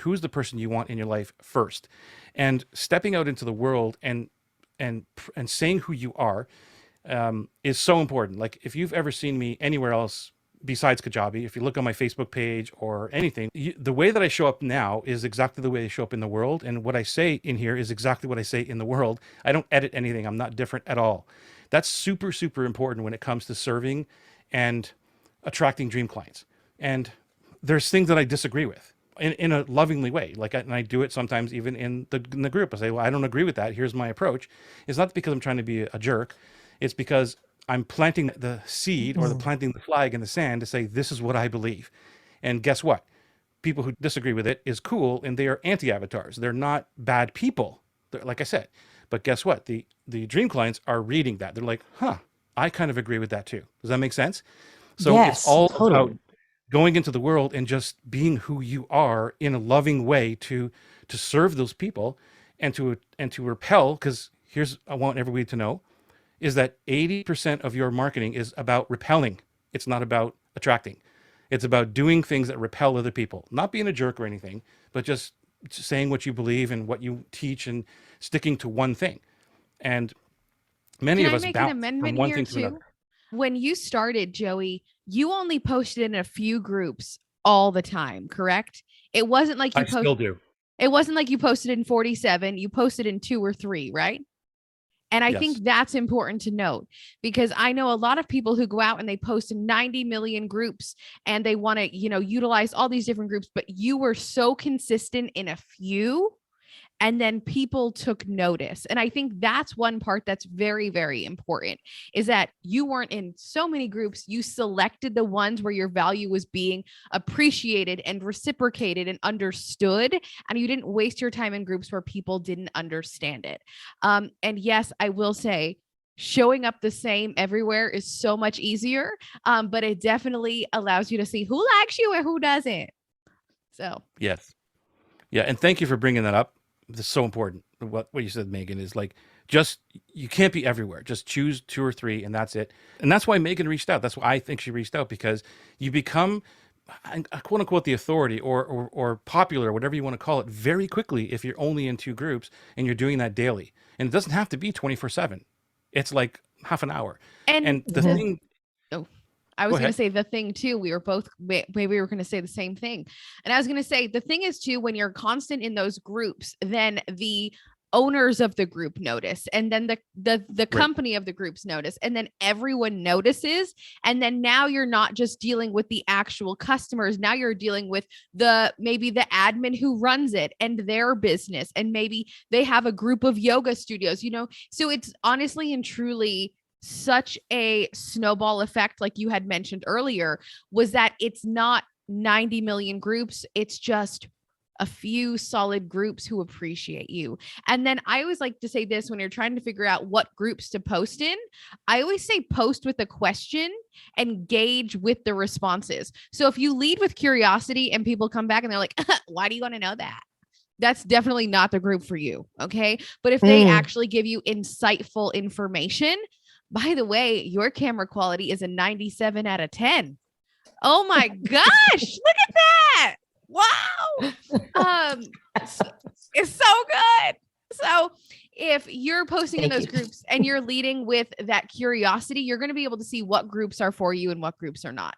who's the person you want in your life first, and stepping out into the world and saying who you are is so important. Like if you've ever seen me anywhere else besides Kajabi, if you look on my Facebook page or anything, the way that I show up now is exactly the way I show up in the world. And what I say in here is exactly what I say in the world. I don't edit anything. I'm not different at all. That's super, super important when it comes to serving and attracting dream clients. And there's things that I disagree with in a lovingly way. And I do it sometimes even in the group. I say, well, I don't agree with that. Here's my approach. It's not because I'm trying to be a jerk. It's because I'm planting the seed or planting the flag in the sand to say, this is what I believe. And guess what? People who disagree with it is cool, and they are anti-avatars. They're not bad people, like I said. But guess what? The dream clients are reading that. They're like, huh, I kind of agree with that too. Does that make sense? So Yes, it's all totally. about going into the world and just being who you are in a loving way to serve those people and to repel. Because here's, I want everybody to know, is that 80% of your marketing is about repelling. It's not about attracting. It's about doing things that repel other people, not being a jerk or anything, but just saying what you believe and what you teach and sticking to one thing. And many Can of I us make an bounce from amendment one here thing to another. too? When you started, Joey, you only posted in a few groups all the time, correct? It wasn't like you I still do. It wasn't like you posted in 47, you posted in 2 or 3, right? And I think Yes. that's important to note, because I know a lot of people who go out and they post in 90 million groups and they want to, utilize all these different groups, but you were so consistent in a few, and then people took notice. And I think that's one part that's very, very important, is that you weren't in so many groups. You selected the ones where your value was being appreciated and reciprocated and understood. And you didn't waste your time in groups where people didn't understand it. And yes, I will say, showing up the same everywhere is so much easier, but it definitely allows you to see who likes you and who doesn't. So Yes. Yeah. And thank you for bringing that up. This is so important. What you said, Megan, is like, just, you can't be everywhere. Just choose 2 or 3 and that's it. And that's why Megan reached out. That's why I think she reached out, because you become quote unquote the authority or popular, whatever you want to call it, very quickly if you're only in 2 groups and you're doing that daily. And it doesn't have to be 24/7. It's like half an hour. and And the thing, I go was going to ahead. say the thing too. We were both, maybe we were going to say the same thing. And I was going to say the thing is too, when you're constant in those groups, then the owners of the group notice, and then the Right. company of the groups notice, and then everyone notices. And then now you're not just dealing with the actual customers. Now you're dealing with maybe the admin who runs it and their business. And maybe they have a group of yoga studios, so it's honestly and truly such a snowball effect, like you had mentioned earlier, was that it's not 90 million groups. It's just a few solid groups who appreciate you. And then I always like to say this when you're trying to figure out what groups to post in. I always say post with a question and gauge with the responses. So if you lead with curiosity and people come back and they're like, why do you want to know that? That's definitely not the group for you. Okay. But if they actually give you insightful information, by the way, your camera quality is a 97 out of 10. Oh my gosh. Look at that. Wow. It's so good. So if you're posting in those groups and you're leading with that curiosity, you're going to be able to see what groups are for you and what groups are not.